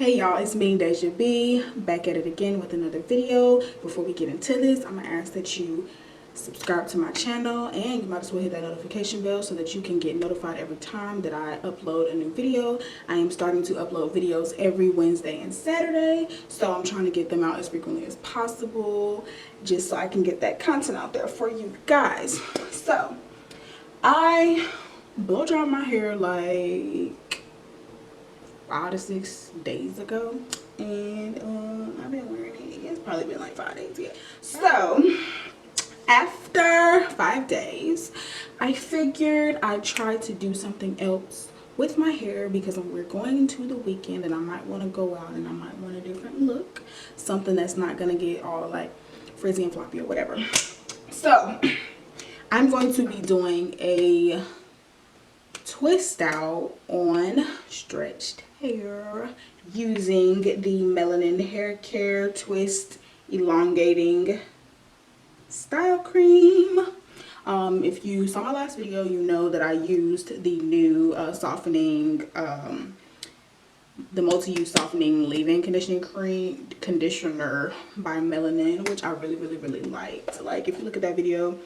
Hey y'all, it's me, Deja B, back at it again with another video. Before we get into this, I'm gonna ask that you subscribe to my channel, and you might as well hit that notification bell so that you can get notified every time that I upload a new video. I am starting to upload videos every Wednesday and Saturday, so I'm trying to get them out as frequently as possible, just so I can get that content out there for you guys. So I blow dried my hair like 5 to 6 days ago, and I've been wearing it. It's probably been like 5 days yet. So after 5 days, I figured I'd try to do something else with my hair because we're going into the weekend and I might want to go out and I might want a different look, something that's not gonna get all like frizzy and floppy or whatever. So I'm going to be doing a twist out on stretched hair using the Melanin hair care twist elongating style cream. If you saw my last video, you know that I used the new softening the multi-use softening leave-in conditioner by Melanin, which I really liked. Like, if you look at that video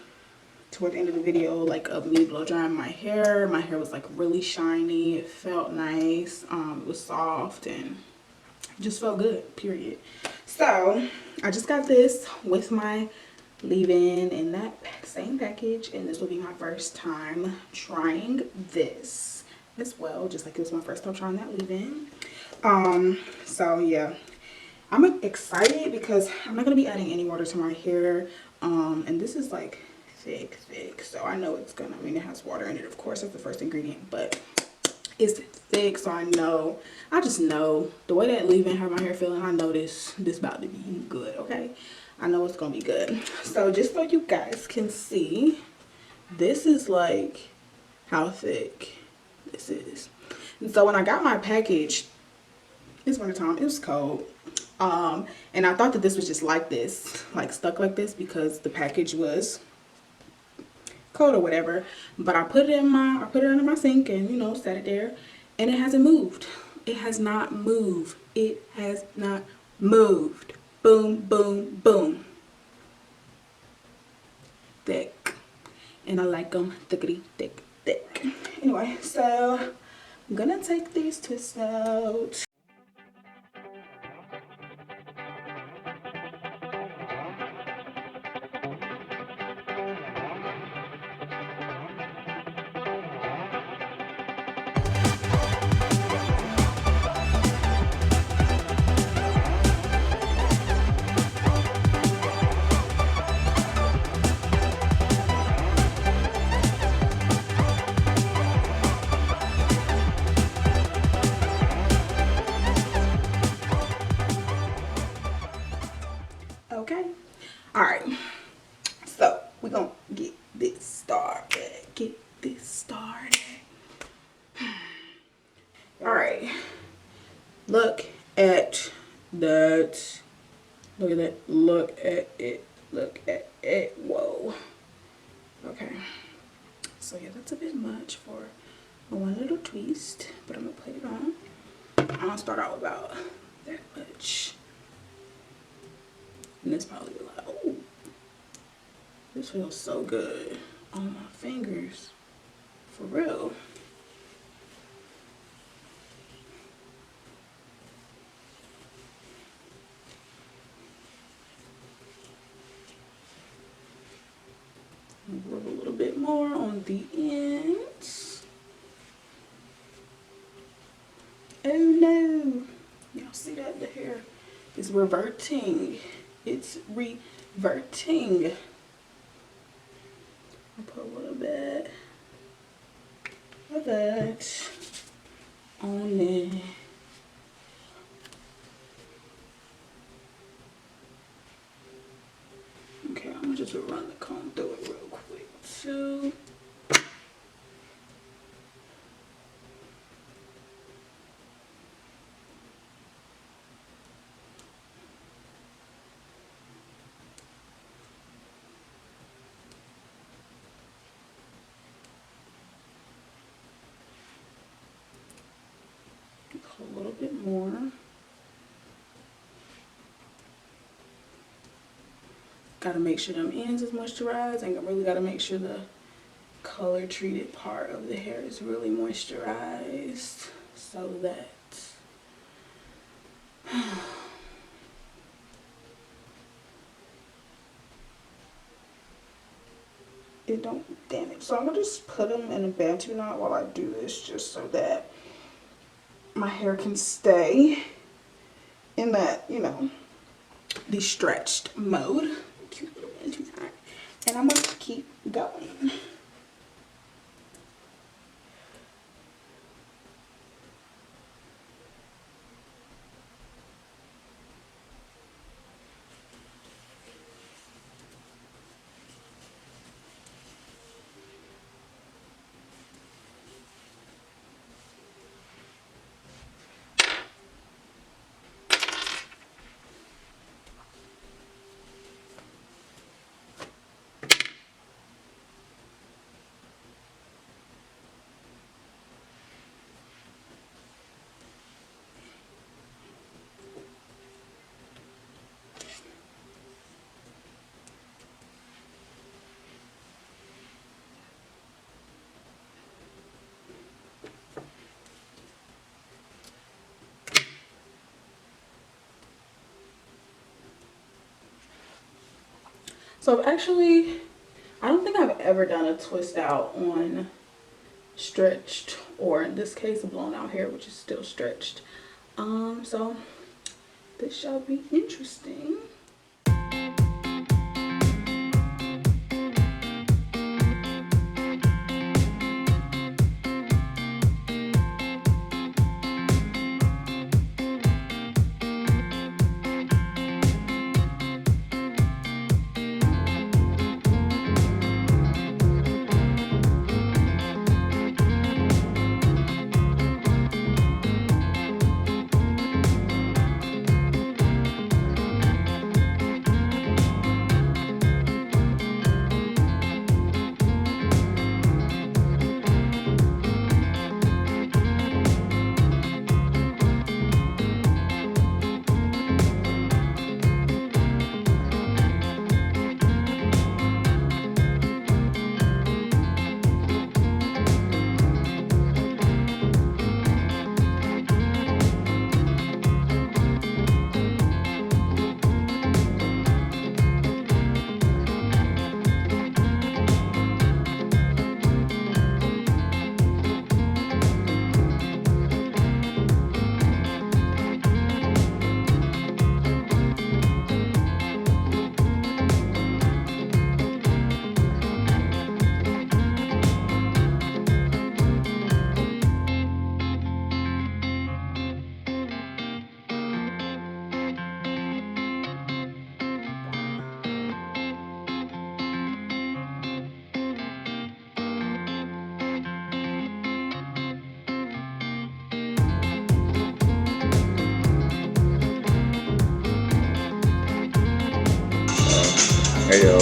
toward the end of the video, like of me blow drying my hair was like really shiny. It felt nice. It was soft and just felt good, period. So I just got this with my leave-in in that same package, and this will be my first time trying this as well, just like it was my first time trying that leave-in. So yeah, I'm excited because I'm not gonna be adding any water to my hair, and this is like thick, so I know it's gonna, I mean, it has water in it, of course, that's the first ingredient, but it's thick, so I just know the way that leave-in have my hair feeling. I know this about to be good. Okay, I know it's gonna be good. So just so you guys can see, this is like how thick this is. And so when I got my package, it's wintertime, it was cold, and I thought that this was just like this, like stuck like this, because the package was cold or whatever. But I put it under my sink and, you know, set it there, and it hasn't moved. It has not moved. It has not moved. Boom, boom, boom. Thick, and I like them thickety thick. Anyway, so I'm gonna take these twists out. Okay, all right, so we're gonna get this started. All right, look at that. Look at that. Look at it. Look at it. Whoa. Okay, so yeah, that's a bit much for one little twist, but I'm gonna put it on. I'm gonna start out with about that much. And this probably be like, oh, this feels so good on my fingers, for real. Rub a little bit more on the ends. Oh no, y'all see that? The hair is reverting. It's reverting. I'll put a little bit of that on there. Okay, I'm gonna just run the comb through it real quick too. A little bit more. Gotta make sure them ends is moisturized, and I really gotta make sure the color treated part of the hair is really moisturized so that it don't damage. So I'm gonna just put them in a bantu knot while I do this, just so that my hair can stay in that, you know, the stretched mode. Cute little bantu knot. And I'm gonna keep going. So actually, I don't think I've ever done a twist out on stretched, or in this case, blown out hair, which is still stretched. So this shall be interesting. Hey yo.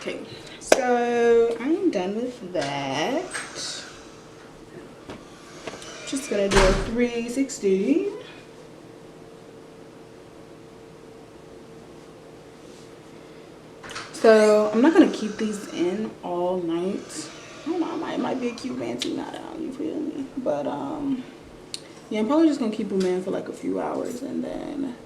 Okay, so I'm done with that. Just gonna do a 360. So I'm not gonna keep these in all night. I don't know, it might be a cute bantu knot out, you feel me? But yeah, I'm probably just gonna keep them in for like a few hours and then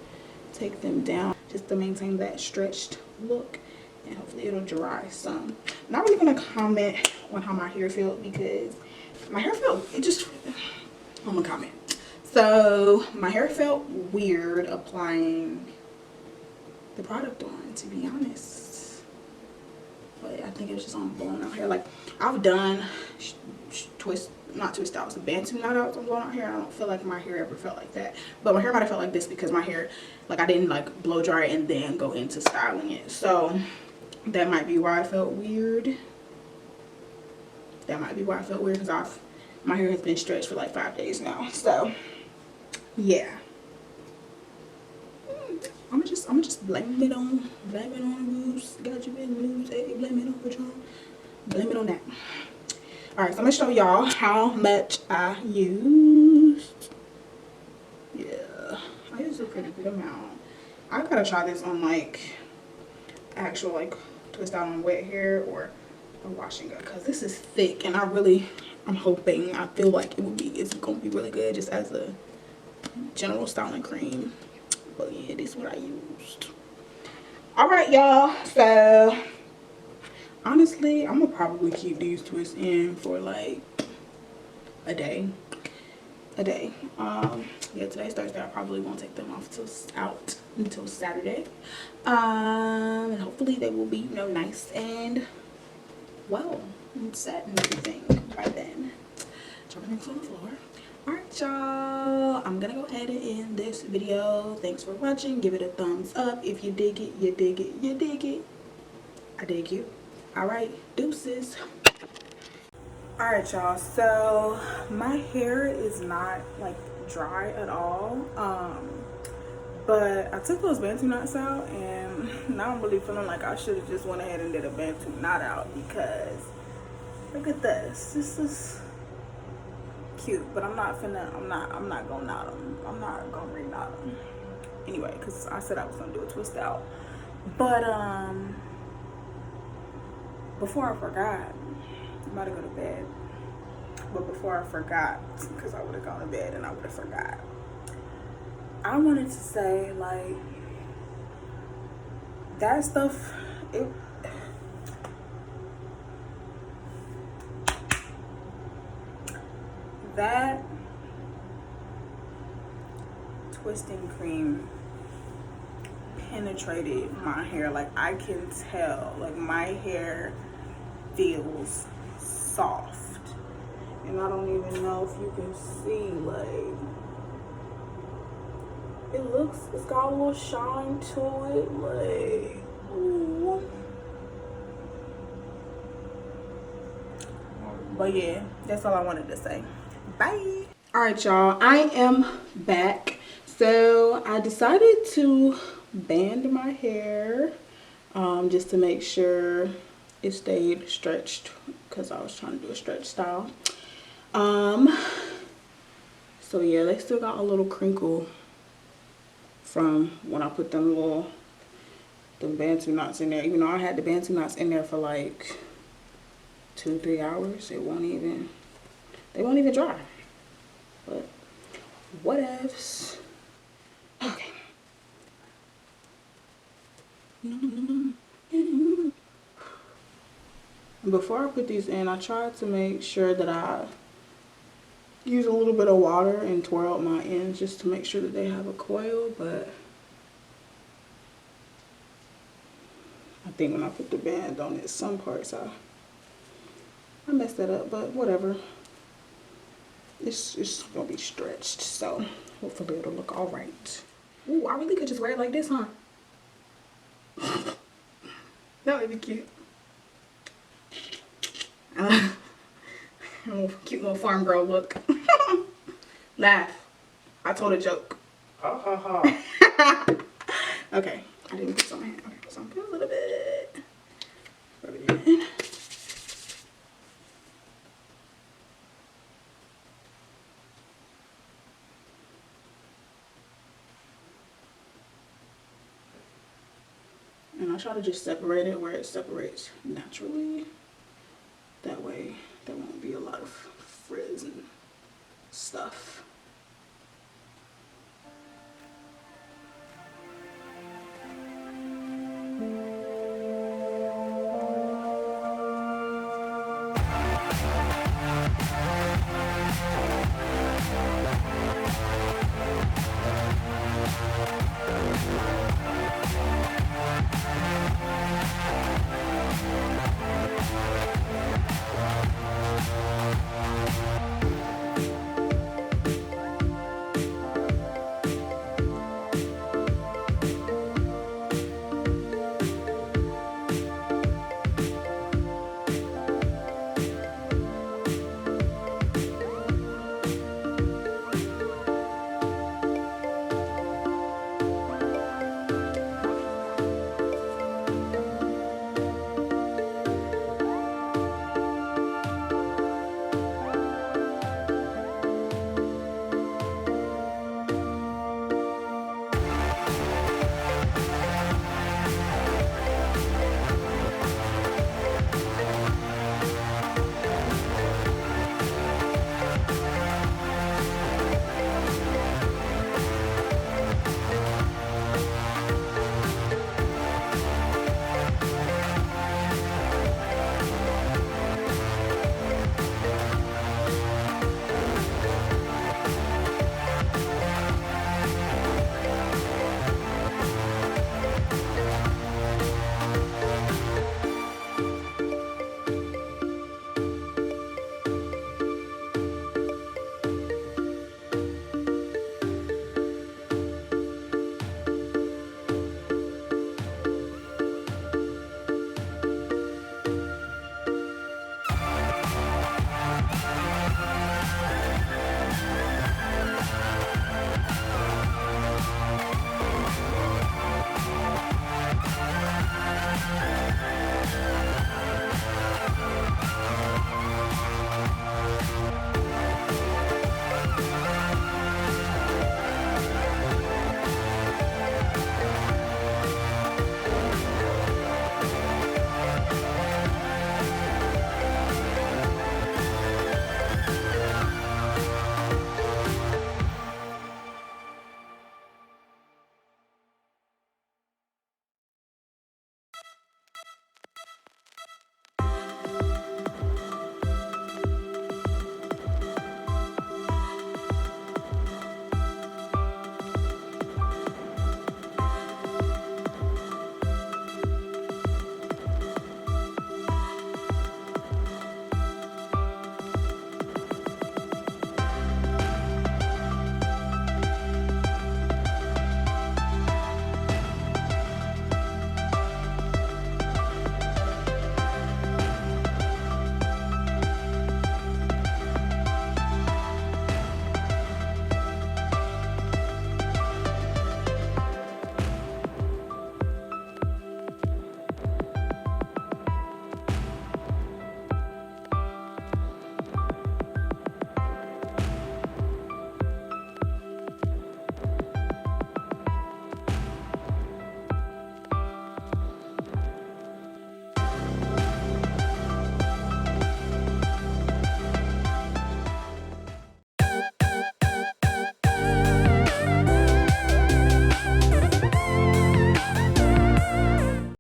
take them down. just to maintain that stretched look, and hopefully it'll dry some. I'm not really gonna comment on how my hair felt because my hair felt, I'm gonna comment. So my hair felt weird applying the product on, to be honest, but I think it was just on blowing out hair. Like, I've done not twist outs, bantu knot outs on blown out hair. I don't feel like my hair ever felt like that, but my hair might have felt like this because my hair, like, I didn't like blow dry it and then go into styling it, so that might be why I felt weird. That might be why I felt weird, because my hair has been stretched for like 5 days now, so yeah. I'm gonna just blame it on Bruce. Got you in Bruce. Hey, blame it on Patron. Blame it on that. Alright, so I'm gonna show y'all how much I used. Yeah, I used a pretty good amount. I gotta try this on like actual like twist out on wet hair or a washing up, because this is thick, and I'm hoping, I feel like it's gonna be really good just as a general styling cream. But yeah, this is what I used. Alright, y'all, so honestly I'm gonna probably keep these twists in for like a day. Yeah, today's Thursday. I probably won't take them off until Saturday, and hopefully they will be, you know, nice and well and set and everything by then. Dropping things on the floor. Alright, y'all, I'm gonna go ahead and end this video. Thanks for watching. Give it a thumbs up if you dig it. You dig it. You dig it. I dig you. Alright, deuces. Alright, y'all, so my hair is not like dry at all, but I took those bantu knots out, and now I'm really feeling like I should have just went ahead and did a bantu knot out, because look at this. This is cute, but I'm not gonna knot them. I'm not gonna re-knot them anyway, because I said I was gonna do a twist out. But before I forgot, I'm about to go to bed. But before I forgot, because I would have gone to bed and I would have forgot, I wanted to say, like, that stuff, that twisting cream penetrated my hair. Like, I can tell, like, my hair feels soft, and I don't even know if you can see, like, it's got a little shine to it, like, ooh. But yeah, that's all I wanted to say. Bye. All right, y'all, I am back. So I decided to band my hair, just to make sure it stayed stretched, because I was trying to do a stretch style. So yeah, they still got a little crinkle from when I put them bantu knots in there. Even though I had the bantu knots in there for like 2-3 hours, they won't even dry. But whatevs. Okay. Before I put these in, I tried to make sure that I use a little bit of water and twirl up my ends just to make sure that they have a coil, but I think when I put the band on it, some parts I messed that up, but whatever. It's gonna be stretched, so hopefully it'll look all right. Ooh, I really could just wear it like this, huh? That would be cute. Cute little farm girl look. Laugh. I told a joke. Ha ha ha. Okay, I didn't put some on my hand. Okay, so I'm putting a little bit. Rub it in. And I try to just separate it where it separates naturally. That way there won't be a lot of frizz and stuff.